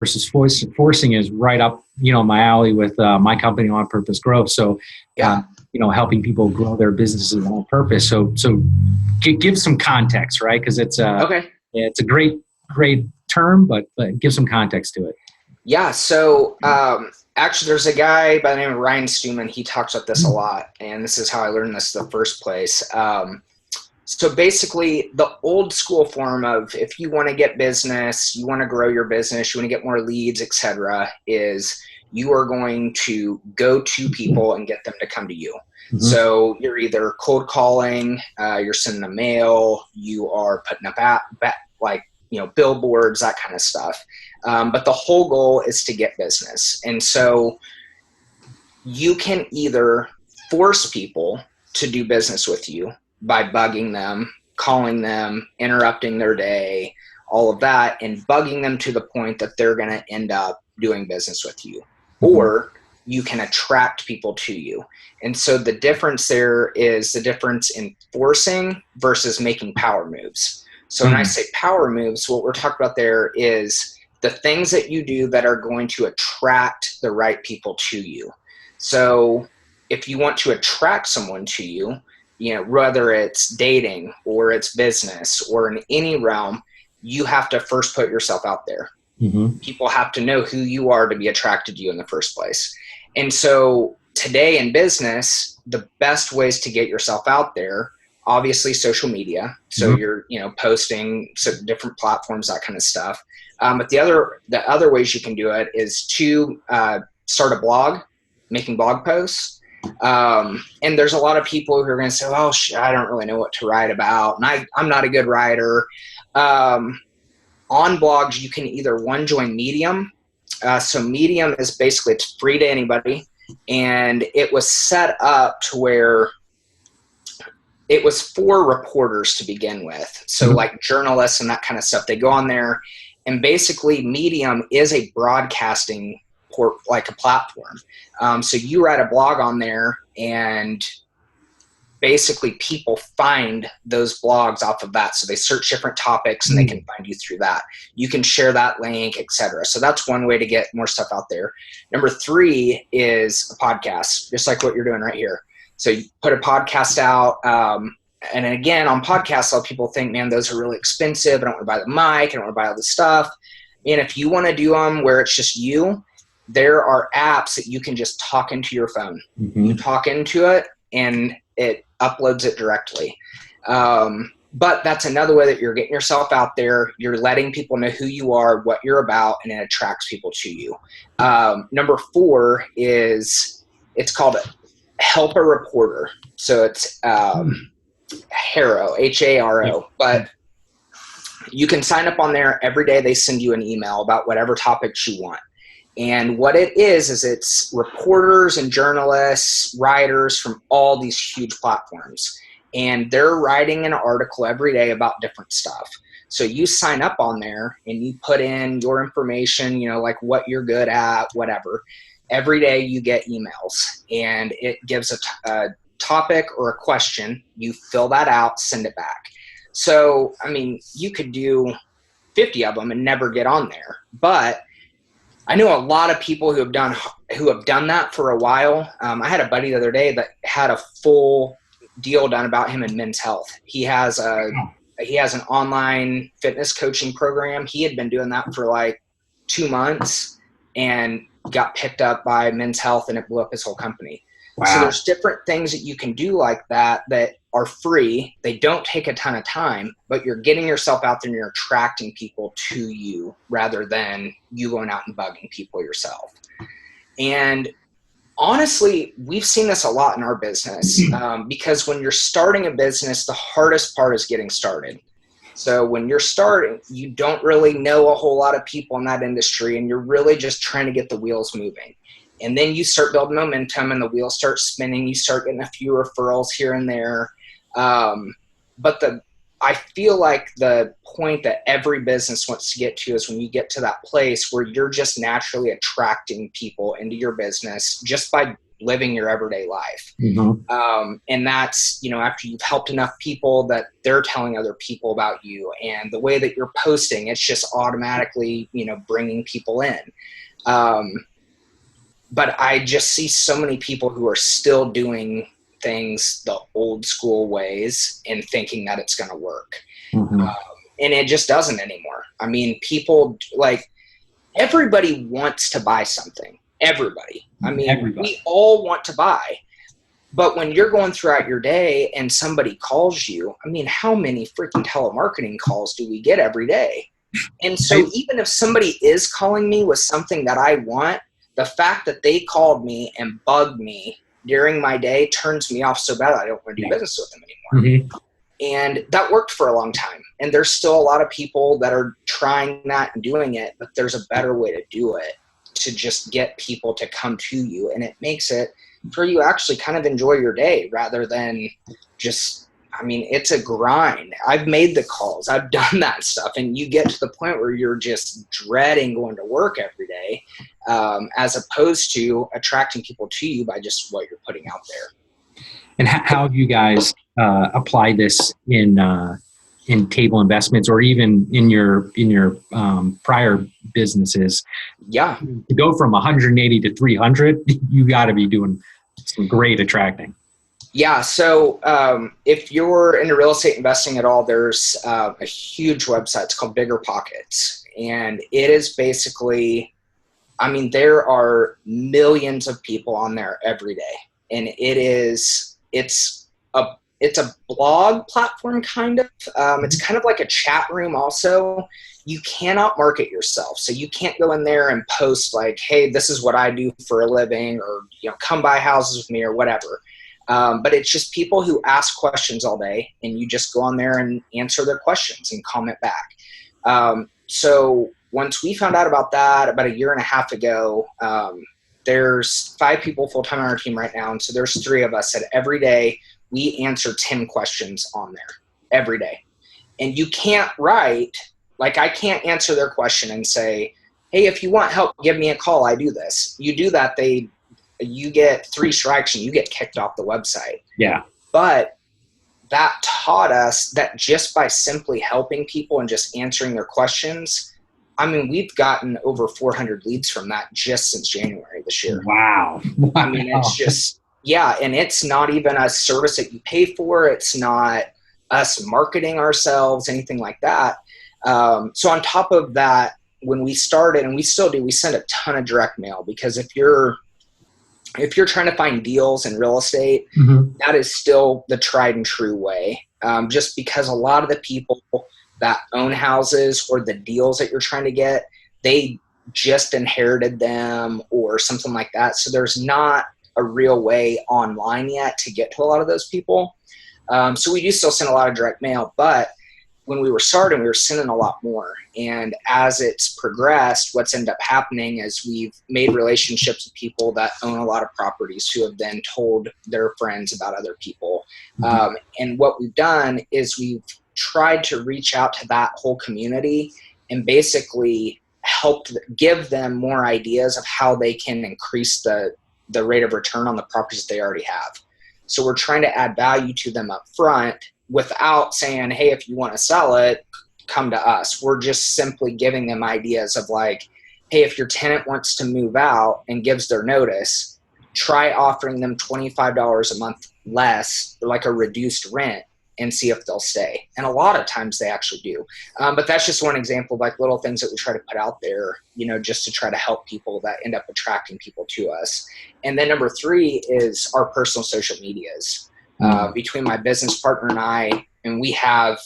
versus forcing is right up, my alley with my company, On Purpose Growth. So, Yeah. Helping people grow their businesses on purpose. So give some context, right? Because it's a great term, but give some context to it. Yeah. So actually, there's a guy by the name of Ryan Stewman. He talks about this a lot, and this is how I learned this in the first place. So basically, the old school form of if you want to get business, you want to grow your business, you want to get more leads, etc., is you are going to go to people and get them to come to you. Mm-hmm. So you're either cold calling, you're sending a mail, you are putting up billboards, that kind of stuff. But the whole goal is to get business. And so you can either force people to do business with you by bugging them, calling them, interrupting their day, all of that, and bugging them to the point that they're going to end up doing business with you. Or you can attract people to you. And so the difference there is the difference in forcing versus making power moves. So when I say power moves, what we're talking about there is the things that you do that are going to attract the right people to you. So if you want to attract someone to you, whether it's dating or it's business or in any realm, you have to first put yourself out there. Mm-hmm. People have to know who you are to be attracted to you in the first place. And so today in business, the best ways to get yourself out there, obviously social media. So you're, posting different platforms, that kind of stuff. But the other ways you can do it is to start a blog, making blog posts. And there's a lot of people who are going to say, oh, I don't really know what to write about. And I'm not a good writer. On blogs, you can either join Medium. So Medium is basically, it's free to anybody. And it was set up to where it was for reporters to begin with. So like journalists and that kind of stuff, they go on there, and basically Medium is a broadcasting like a platform. So you write a blog on there, and basically people find those blogs off of that. So they search different topics and they can find you through that. You can share that link, etc. So that's one way to get more stuff out there. Number 3 is a podcast, just like what you're doing right here. So you put a podcast out. And again, on podcasts, a lot of people think, man, those are really expensive. I don't want to buy the mic. I don't want to buy all this stuff. And if you want to do them where it's just you, there are apps that you can just talk into your phone. Mm-hmm. You talk into it and it uploads it directly. But that's another way that you're getting yourself out there. You're letting people know who you are, what you're about, and it attracts people to you. Number 4 is, it's called Help a Reporter. So it's Haro, H-A-R-O. But you can sign up on there. Every day they send you an email about whatever topics you want. And what it is it's reporters and journalists, writers from all these huge platforms. And they're writing an article every day about different stuff. So you sign up on there and you put in your information, like what you're good at, whatever. Every day you get emails, and it gives a topic or a question. You fill that out, send it back. So, you could do 50 of them and never get on there. But I know a lot of people who have done that for a while. I had a buddy the other day that had a full deal done about him in men's health. He has an online fitness coaching program. He had been doing that for like 2 months and got picked up by Men's Health, and it blew up his whole company. Wow. So there's different things that you can do like that are free. They don't take a ton of time, but you're getting yourself out there and you're attracting people to you rather than you going out and bugging people yourself. And honestly, we've seen this a lot in our business because when you're starting a business, the hardest part is getting started. So when you're starting, you don't really know a whole lot of people in that industry, and you're really just trying to get the wheels moving. And then you start building momentum and the wheels start spinning. You start getting a few referrals here and there. But I feel like the point that every business wants to get to is when you get to that place where you're just naturally attracting people into your business just by living your everyday life. Mm-hmm. And that's, after you've helped enough people that they're telling other people about you, and the way that you're posting, it's just automatically, bringing people in. But I just see so many people who are still doing things the old school ways and thinking that it's going to work. Mm-hmm. And it just doesn't anymore. I mean, people, like, everybody wants to buy something. Everybody. I mean, we all want to buy. But when you're going throughout your day and somebody calls you, I mean, how many freaking telemarketing calls do we get every day? And so even if somebody is calling me with something that I want, the fact that they called me and bugged me during my day turns me off so bad I don't want to do business with them anymore. Mm-hmm. And that worked for a long time. And there's still a lot of people that are trying that and doing it, but there's a better way to do it, to just get people to come to you. And it makes it for you actually kind of enjoy your day rather than just, I mean, it's a grind. I've made the calls. I've done that stuff. And you get to the point where you're just dreading going to work every day, as opposed to attracting people to you by just what you're putting out there. And how have you guys apply this in table investments, or even in your prior businesses? Yeah. To go from 180 to 300, you got to be doing some great attracting. Yeah. So if you're into real estate investing at all, there's a huge website. It's called Bigger Pockets. And it is basically, I mean, there are millions of people on there every day. And it's a blog platform, kind of. It's kind of like a chat room also. You cannot market yourself. So you can't go in there and post like, hey, this is what I do for a living, or, come buy houses with me or whatever. But it's just people who ask questions all day, and you just go on there and answer their questions and comment back. So once we found out about that about a year and a half ago, there's 5 people full-time on our team right now. And so there's 3 of us that every day we answer 10 questions on there every day. And you can't write, like, I can't answer their question and say, hey, if you want help, give me a call. I do this. You do that, you get 3 strikes and you get kicked off the website. Yeah. But that taught us that just by simply helping people and just answering their questions, I mean, we've gotten over 400 leads from that just since January this year. Wow. I mean, it's just, yeah. And it's not even a service that you pay for. It's not us marketing ourselves, anything like that. So on top of that, when we started, and we still do, we send a ton of direct mail, because if you're trying to find deals in real estate, mm-hmm. that is still the tried and true way. Just because a lot of the people that own houses or the deals that you're trying to get, they just inherited them or something like that. So there's not a real way online yet to get to a lot of those people. So we do still send a lot of direct mail, but when we were starting, we were sending a lot more. And as it's progressed, what's ended up happening is we've made relationships with people that own a lot of properties who have then told their friends about other people. Mm-hmm. And what we've done is we've tried to reach out to that whole community and basically give them more ideas of how they can increase the rate of return on the properties they already have. So we're trying to add value to them up front without saying, hey, if you want to sell it, come to us. We're just simply giving them ideas of like, hey, if your tenant wants to move out and gives their notice, try offering them $25 a month less, like a reduced rent, and see if they'll stay. And a lot of times they actually do. But that's just one example of like little things that we try to put out there, just to try to help people that end up attracting people to us. And then number 3 is our personal social medias. Between my business partner and I, and we have,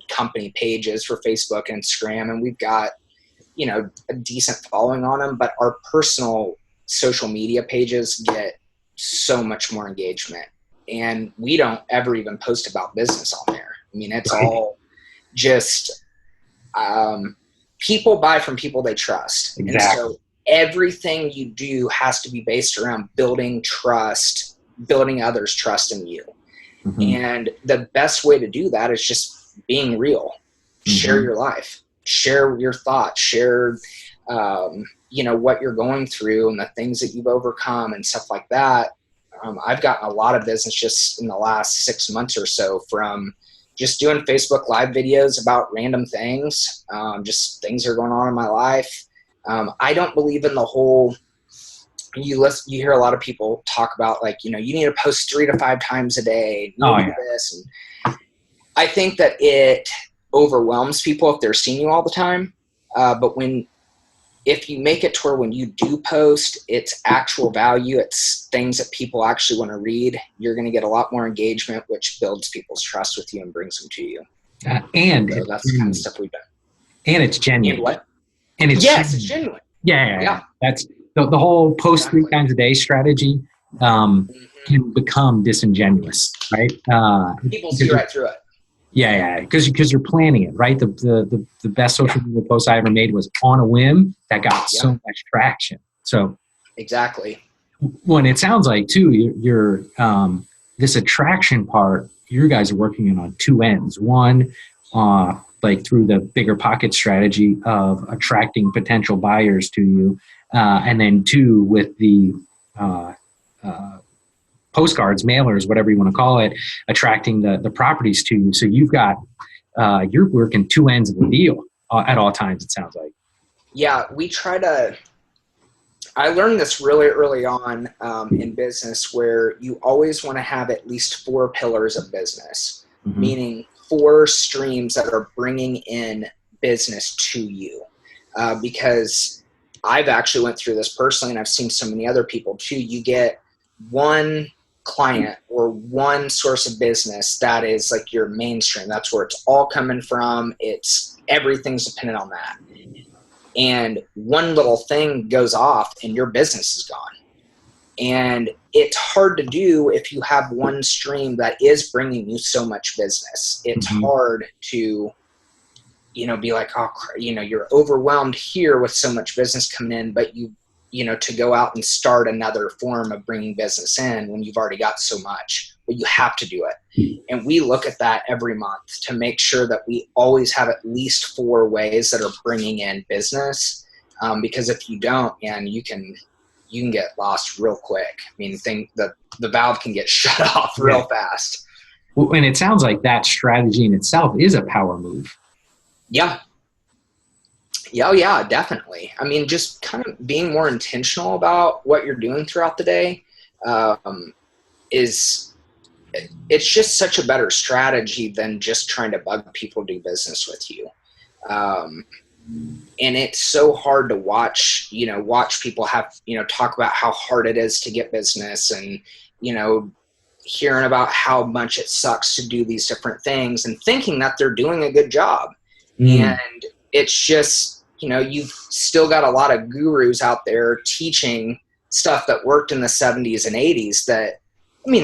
company pages for Facebook and Instagram, and we've got, a decent following on them, but our personal social media pages get so much more engagement. And we don't ever even post about business on there. I mean, it's all just people buy from people they trust. Exactly. And so everything you do has to be based around building trust, building others' trust in you. Mm-hmm. And the best way to do that is just being real. Mm-hmm. Share your life. Share your thoughts. Share what you're going through and the things that you've overcome and stuff like that. I've gotten a lot of business just in the last 6 months or so from just doing Facebook Live videos about random things, just things that are going on in my life. I don't believe in the whole, you hear a lot of people talk about like, you need to post 3 to 5 times a day. This. And I think that it overwhelms people if they're seeing you all the time. But if you make it to where when you do post, it's actual value, it's things that people actually want to read, you're going to get a lot more engagement, which builds people's trust with you and brings them to you. And so that's the kind of stuff we've done. And it's genuine. And what? And it's yes, it's genuine. Yeah. That's the whole post 3 times a day strategy can become disingenuous, right? People see right through it. Yeah, because you're planning it, right? The best social media post I ever made was on a whim that got so much traction. So exactly. When it sounds like too, you're this attraction part, you guys are working on 2 ends. One, like through the bigger pocket strategy of attracting potential buyers to you, and then 2 with the postcards, mailers, whatever you want to call it, attracting the properties to you. So you've got, you're working 2 ends of the deal at all times, it sounds like. Yeah, I learned this really early on in business, where you always want to have at least 4 pillars of business, meaning 4 streams that are bringing in business to you. Because I've actually went through this personally, and I've seen so many other people too. You get one client or one source of business that is like your mainstream. That's where it's all coming from. Everything's dependent on that. And one little thing goes off and your business is gone. And it's hard to do if you have one stream that is bringing you so much business. It's hard to, be like, you're overwhelmed here with so much business coming in, but to go out and start another form of bringing business in when you've already got so much, but you have to do it. And we look at that every month to make sure that we always have at least 4 ways that are bringing in business. Because if you don't, you can get lost real quick. I mean, the valve can get shut off real fast. Well, and it sounds like that strategy in itself is a power move. Yeah. Yeah, definitely. I mean, just kind of being more intentional about what you're doing throughout the day it's just such a better strategy than just trying to bug people to do business with you. And it's so hard to watch people talk about how hard it is to get business, and, hearing about how much it sucks to do these different things and thinking that they're doing a good job. And it's just, you've still got a lot of gurus out there teaching stuff that worked in the 70s and 80s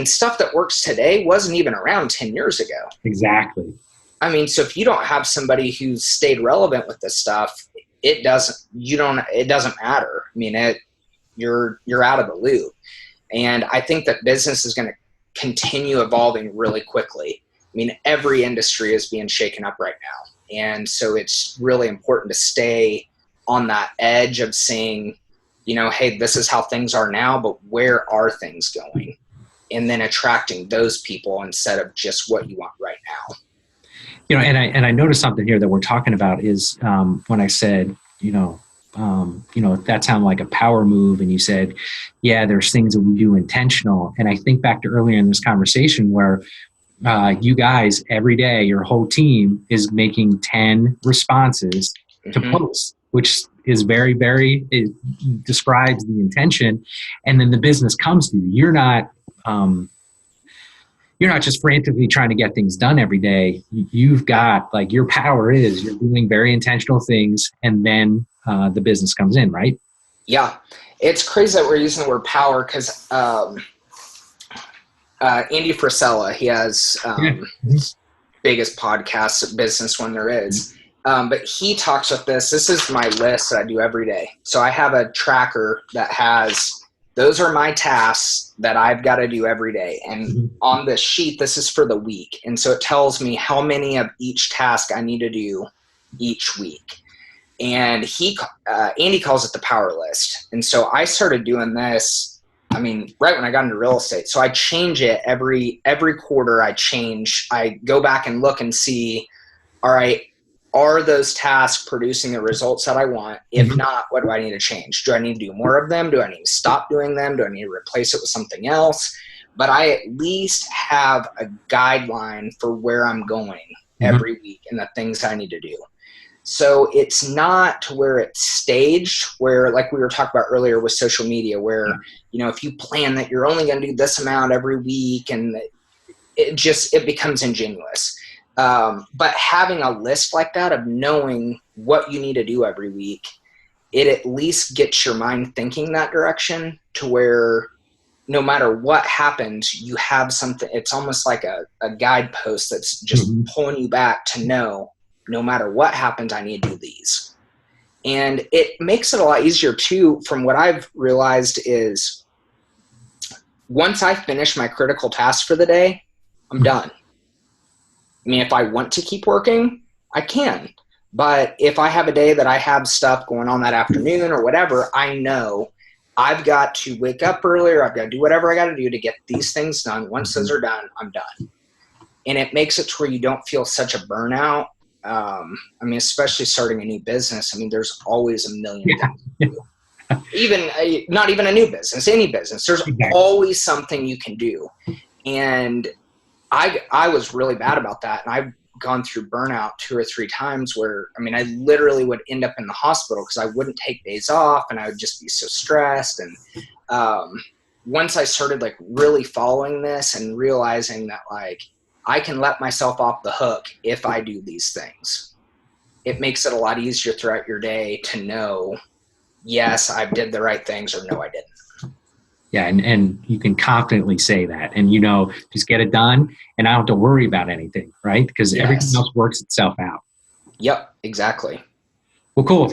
stuff that works today wasn't even around 10 years ago. Exactly. I mean, so if you don't have somebody who's stayed relevant with this stuff, it doesn't matter. I mean, you're out of the loop. And I think that business is going to continue evolving really quickly. I mean, every industry is being shaken up right now. And so it's really important to stay on that edge of saying, hey, this is how things are now, but where are things going? And then attracting those people instead of just what you want right now. And I noticed something here that we're talking about is when I said, that sounded like a power move. And you said, yeah, there's things that we do intentional. And I think back to earlier in this conversation where you guys every day, your whole team is making 10 responses to posts, which is very, very, it describes the intention. And then the business comes to you. You're not just frantically trying to get things done every day. You've got your power is you're doing very intentional things, and then the business comes in, right? Yeah. It's crazy that we're using the word power because Andy Frisella, he has biggest podcast business one there is. But he talks with this. This is my list that I do every day. So I have a tracker that has, those are my tasks that I've got to do every day. And on this sheet, this is for the week. And so it tells me how many of each task I need to do each week. And Andy calls it the power list. And so I started doing this, I mean, right when I got into real estate. So I change it every quarter. I go back and look and see, all right, are those tasks producing the results that I want? If not, what do I need to change? Do I need to do more of them? Do I need to stop doing them? Do I need to replace it with something else? But I at least have a guideline for where I'm going every week and the things I need to do. So it's not to where it's staged, where like we were talking about earlier with social media, where, you know, if you plan that you're only going to do this amount every week, and it becomes ingenuous. But having a list like that of knowing what you need to do every week, it at least gets your mind thinking that direction, to where no matter what happens, you have something. It's almost like a guidepost that's just pulling you back to know, no matter what happens, I need to do these. And it makes it a lot easier too. From what I've realized is, once I finish my critical task for the day, I'm done. I mean, if I want to keep working, I can. But if I have a day that I have stuff going on that afternoon or whatever, I know I've got to wake up earlier. I've got to do whatever I got to do to get these things done. Once those are done, I'm done. And it makes it to where you don't feel such a burnout. I mean, especially starting a new business. I mean, there's always a million things to do. Even not even a new business, any business. There's always something you can do. And I was really bad about that. And I've gone through burnout 2 or 3 times where, I mean, I literally would end up in the hospital because I wouldn't take days off and I would just be so stressed. And once I started like really following this and realizing that like I can let myself off the hook if I do these things, it makes it a lot easier throughout your day to know, yes, I did the right things, or no, I didn't. Yeah, and you can confidently say that, and you know, just get it done, and I don't have to worry about anything, right? Because everything else works itself out. Yep, exactly. Well, cool.